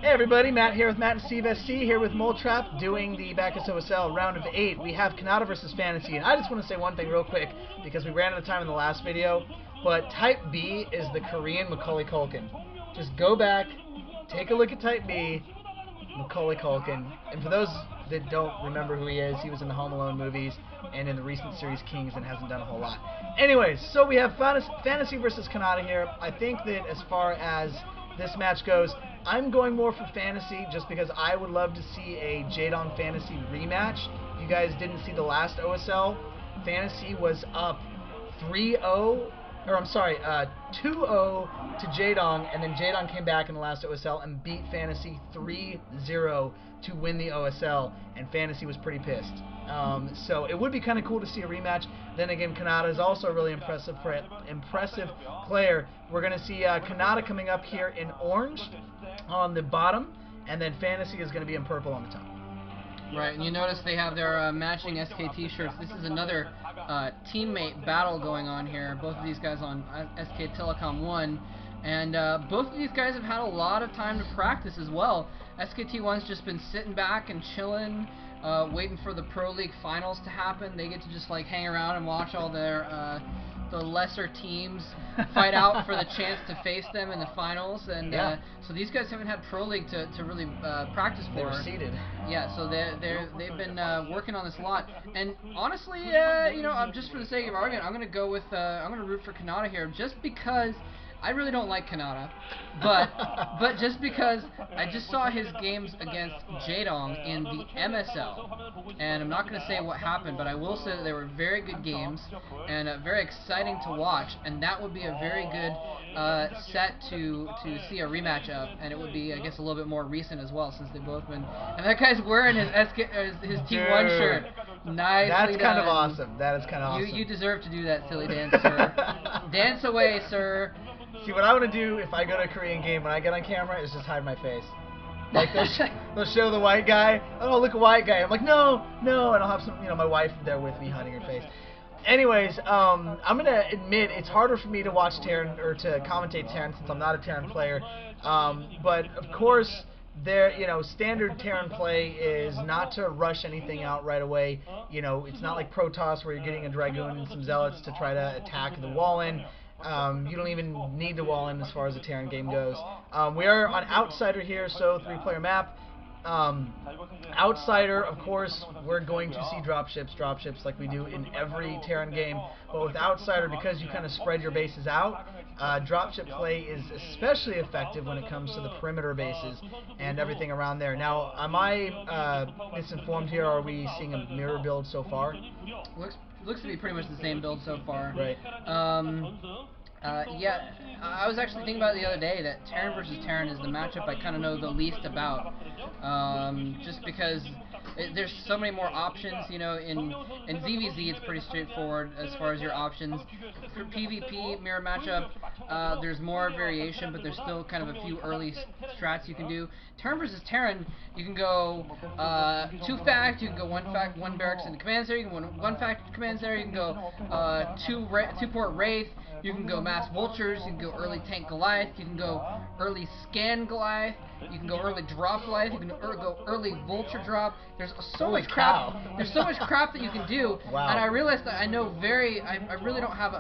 Hey everybody, Matt here with Matt and Steve SC here with Mole Trap doing the Bacchus OSL round of 8. We have Canata versus Fantasy, and I just want to say one thing real quick because we ran out of time in the last video, but Type B is the Korean Macaulay Culkin. Just go back, take a look at Type B, Macaulay Culkin, and for those that don't remember who he is, he was in the Home Alone movies and in the recent series Kings and hasn't done a whole lot. Anyways, so we have Fantasy versus Canata here. I think that as far as this match goes, I'm going more for Fantasy just because I would love to see a Jaedong Fantasy rematch. If you guys didn't see the last OSL, Fantasy was up 3-0, or I'm sorry, 2-0 to Jaedong, and then Jaedong came back in the last OSL and beat Fantasy 3-0 to win the OSL, and Fantasy was pretty pissed. So it would be kind of cool to see a rematch. Then again, Canata is also a really impressive player. We're going to see Canata coming up here in orange on the bottom, and then Fantasy is going to be in purple on the top. Right, and you notice they have their matching SK t-shirts. This is another teammate battle going on here. Both of these guys on SK Telecom 1. And both of these guys have had a lot of time to practice as well. SKT1's just been sitting back and chilling, waiting for the Pro League finals to happen. They get to just like hang around and watch all their the lesser teams fight out for the chance to face them in the finals. And so these guys haven't had Pro League to really practice for. They were seeded. Yeah, so they've been working on this a lot. And honestly, you know, just for the sake of argument, I'm gonna root for Canata here, just because I really don't like Canata, but just because I just saw his games against Jaedong in the MSL, and I'm not going to say what happened, but I will say that they were very good games and very exciting to watch, and that would be a very good set to see a rematch of, and it would be, I guess, a little bit more recent as well, since they've both been. And that guy's wearing his T1 shirt. Nicely That's kind of done. awesome. That is kind of awesome. You deserve to do that, silly dance, sir. Dance away, sir. See, what I want to do if I go to a Korean game when I get on camera is just hide my face. Like they'll show the white guy. Oh, look, a white guy. I'm like, no, no, and I'll have some, you know, my wife there with me hiding her face. Anyways, I'm gonna admit it's harder for me to watch Terran or to commentate Terran since I'm not a Terran player. But of course, you know, standard Terran play is not to rush anything out right away. You know, it's not like Protoss where you're getting a Dragoon and some Zealots to try to attack the wall in. You don't even need the wall in as far as the Terran game goes. We are on Outsider here, so 3-player map. Outsider, of course, we're going to see dropships like we do in every Terran game. But with Outsider, because you kind of spread your bases out, dropship play is especially effective when it comes to the perimeter bases and everything around there. Now, am I misinformed here? Are we seeing a mirror build so far? Looks to be pretty much the same build so far. Right. Yeah, I was actually thinking about it the other day that Terran versus Terran is the matchup I kind of know the least about, just because there's so many more options. You know, in ZVZ it's pretty straightforward as far as your options. For PvP mirror matchup, there's more variation, but there's still kind of a few early strats you can do. Terran versus Terran, you can go 2-fact, you can go 1-fact, 1 barracks in the command center, you can go 1-fact command center, you can go 2-port Wraith, you can go mass vultures, you can go early tank Goliath, you can go early scan Goliath, you can go early drop Goliath, you can go early vulture drop. There's so much crap. There's so much crap that you can do. Wow. And I realized that I really don't have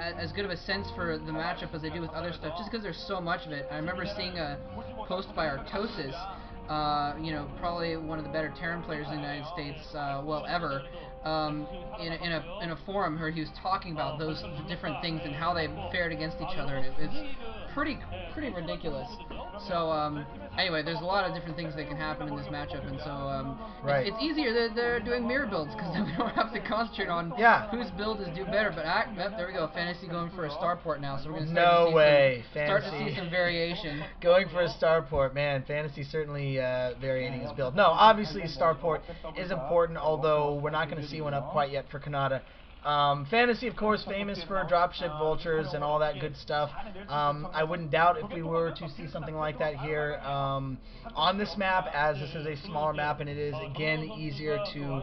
as good of a sense for the matchup as I do with other stuff, just because there's so much of it. I remember seeing a post by Artosis, you know, probably one of the better Terran players in the United States, well, ever. In a forum where he was talking about those different things and how they fared against each other. It's pretty ridiculous. So anyway, there's a lot of different things that can happen in this matchup, and so it's easier that they're doing mirror builds because then we don't have to concentrate on whose build is do better. But there we go, Fantasy going for a starport now, so we're gonna start to see some variation. Going for a starport, man. Fantasy certainly varying his build. No, obviously starport is important, although we're not going to see one up quite yet for Canata. Fantasy, of course, famous for dropship vultures and all that good stuff. I wouldn't doubt if we were to see something like that here on this map, as this is a smaller map and it is, again, easier to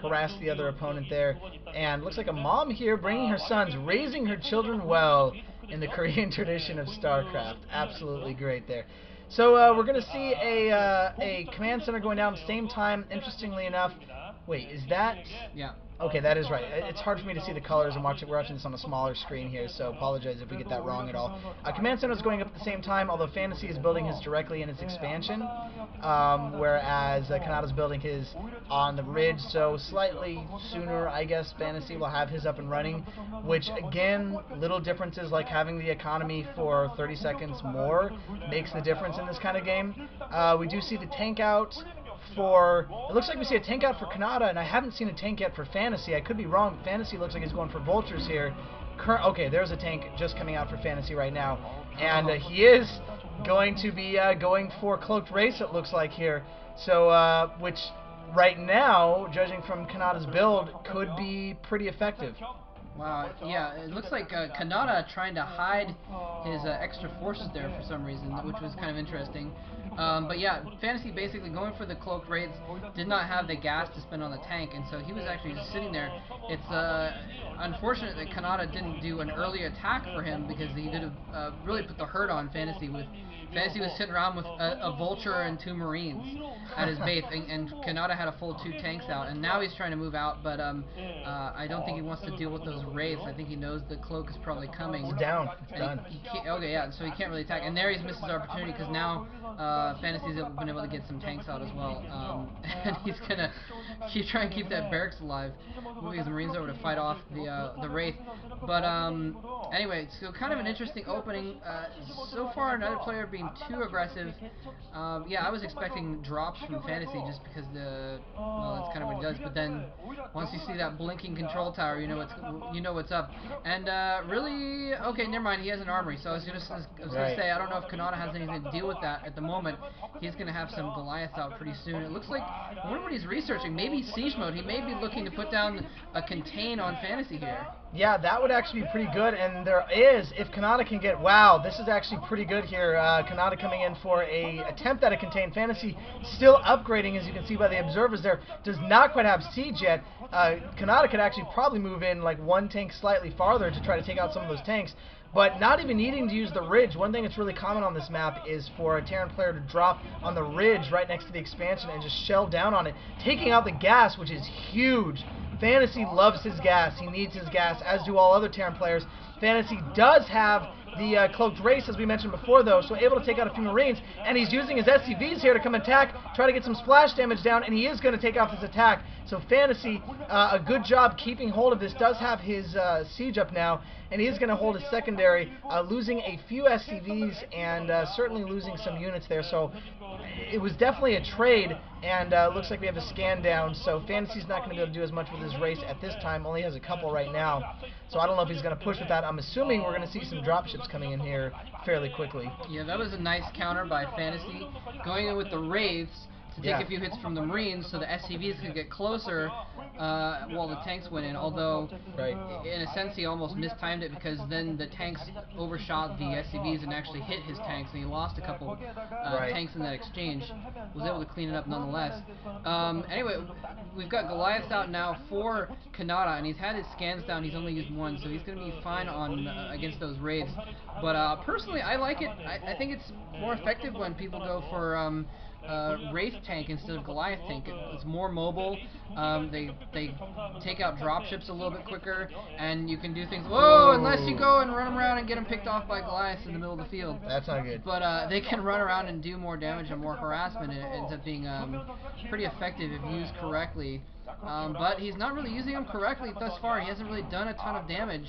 harass the other opponent there. And looks like a mom here bringing her sons, raising her children well in the Korean tradition of StarCraft. Absolutely great there. So we're going to see a command center going down at the same time. Interestingly enough, wait, is that? Yeah. Okay, that is right. It's hard for me to see the colors. We're watching this on a smaller screen here, so apologize if we get that wrong at all. Command Center is going up at the same time, although Fantasy is building his directly in its expansion, whereas Kanata's building his on the ridge, so slightly sooner, I guess, Fantasy will have his up and running, which, again, little differences like having the economy for 30 seconds more makes the difference in this kind of game. We do see the tank out for, it looks like we see a tank out for Kanata, and I haven't seen a tank yet for Fantasy. I could be wrong. Fantasy looks like he's going for Vultures here. Okay, there's a tank just coming out for Fantasy right now, and he is going to be going for Cloaked Race, it looks like here. So, which right now, judging from Kanata's build, could be pretty effective. Wow, yeah, it looks like Kanata trying to hide his extra forces there for some reason, which was kind of interesting. But yeah, Fantasy basically going for the cloaked raids, did not have the gas to spend on the tank, and so he was actually just sitting there. It's unfortunate that Kanata didn't do an early attack for him, because he did have really put the hurt on Fantasy. Fantasy was sitting around with a Vulture and 2 Marines at his base, and Kanata had a full 2 tanks out, and now he's trying to move out, but I don't think he wants to deal with those raids. I think he knows the cloak is probably coming. It's down. It's done. Okay, yeah, so he can't really attack, and there he's missed his opportunity, because now Fantasy's been able to get some tanks out as well, and he's gonna try and keep that barracks alive, moving his Marines over to fight off the Wraith. But anyway, so kind of an interesting opening. So far, another player being too aggressive. Yeah, I was expecting drops from Fantasy just because well, that's kind of what he does. But then once you see that blinking control tower, you know what's up. And really, okay, never mind. He has an armory, so I was gonna say I don't know if Kanata has anything to deal with that at the moment. He's gonna have some Goliaths out pretty soon. It looks like, I wonder what he's researching. Maybe siege mode. He may be looking to put down a contain on Fantasy here. Yeah, that would actually be pretty good, and there is, if Kanata can get, wow, this is actually pretty good here. Kanata coming in for a attempt at a contain. Fantasy still upgrading, as you can see by the observers there, does not quite have siege yet. Kanata could actually probably move in like 1 tank slightly farther to try to take out some of those tanks. But not even needing to use the ridge. One thing that's really common on this map is for a Terran player to drop on the ridge right next to the expansion and just shell down on it, taking out the gas, which is huge. Fantasy loves his gas. He needs his gas, as do all other Terran players. Fantasy does have the Cloaked Race, as we mentioned before, though, so able to take out a few Marines, and he's using his SCVs here to come attack, try to get some splash damage down, and he is going to take off his attack. So Fantasy, a good job keeping hold of this, does have his siege up now, and he is going to hold his secondary, losing a few SCVs and certainly losing some units there. So it was definitely a trade, and looks like we have a scan down, so Fantasy's not going to be able to do as much with his race at this time, only has a couple right now. So I don't know if he's going to push with that. I'm assuming we're going to see some dropships coming in here fairly quickly. Yeah, that was a nice counter by Fantasy, going in with the Wraiths to take a few hits from the Marines so the SCVs could get closer while the tanks went in, although in a sense he almost mistimed it, because then the tanks overshot the SCVs and actually hit his tanks, and he lost a couple tanks in that exchange. Was able to clean it up nonetheless. Anyway, we've got Goliaths out now for Kanata, and he's had his scans down. He's only used 1, so he's going to be fine on against those raids. But personally, I like it. I think it's more effective when people go for Wraith tank instead of Goliath tank. It's more mobile. They take out dropships a little bit quicker, and you can do things. Whoa! Unless you go and run them around and get them picked off by Goliaths in the middle of the field. That's not good. But they can run around and do more damage and more harassment, and it ends up being pretty effective if used correctly. But he's not really using them correctly thus far. He hasn't really done a ton of damage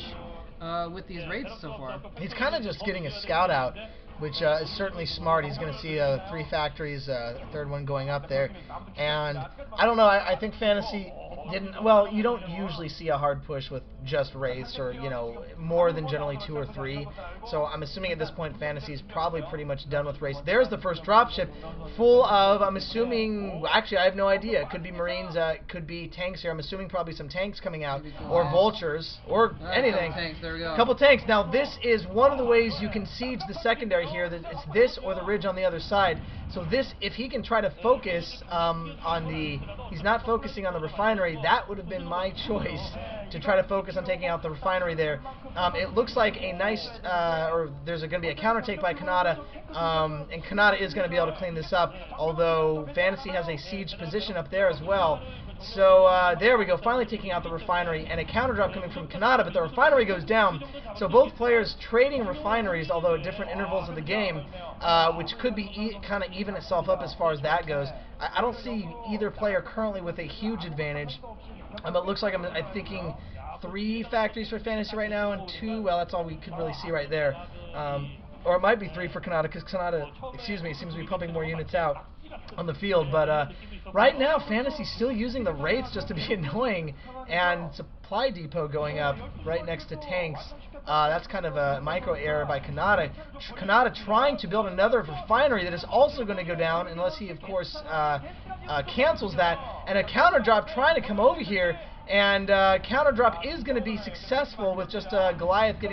with these raids so far. He's kind of just getting a scout out, which is certainly smart. He's going to see 3 factories, a 3rd one going up there. And I don't know, I think Fantasy didn't, well, you don't usually see a hard push with just Wraiths, or, you know, more than generally 2 or 3. So I'm assuming at this point Fantasy is probably pretty much done with Wraiths. There's the first dropship, full of, I'm assuming, actually I have no idea. It could be Marines, it could be tanks here. I'm assuming probably some tanks coming out, or Vultures, or anything. Tanks, there we go. A couple tanks. Now this is one of the ways you can siege the secondary here. That it's this or the ridge on the other side. So this, if he can try to focus on the, he's not focusing on the refinery, that would have been my choice, to try to focus focus on taking out the refinery there. It looks like a nice, or there's going to be a counter take by Canata, and Canata is going to be able to clean this up, although Fantasy has a siege position up there as well. So there we go, finally taking out the refinery, and a counter drop coming from Canata, but the refinery goes down. So both players trading refineries, although at different intervals of the game, which could be kind of even itself up as far as that goes. I don't see either player currently with a huge advantage. It looks like I'm thinking 3 factories for Fantasy right now, and 2, well, that's all we could really see right there. Or it might be 3 for Canata, because Canata, excuse me, seems to be pumping more units out on the field. But right now, Fantasy's still using the Wraiths just to be annoying, and Supply Depot going up right next to tanks. That's kind of a micro error by Canata. Canata trying to build another refinery that is also going to go down, unless he, of course, cancels that. And a counter drop trying to come over here, and counter drop is going to be successful with just Goliath getting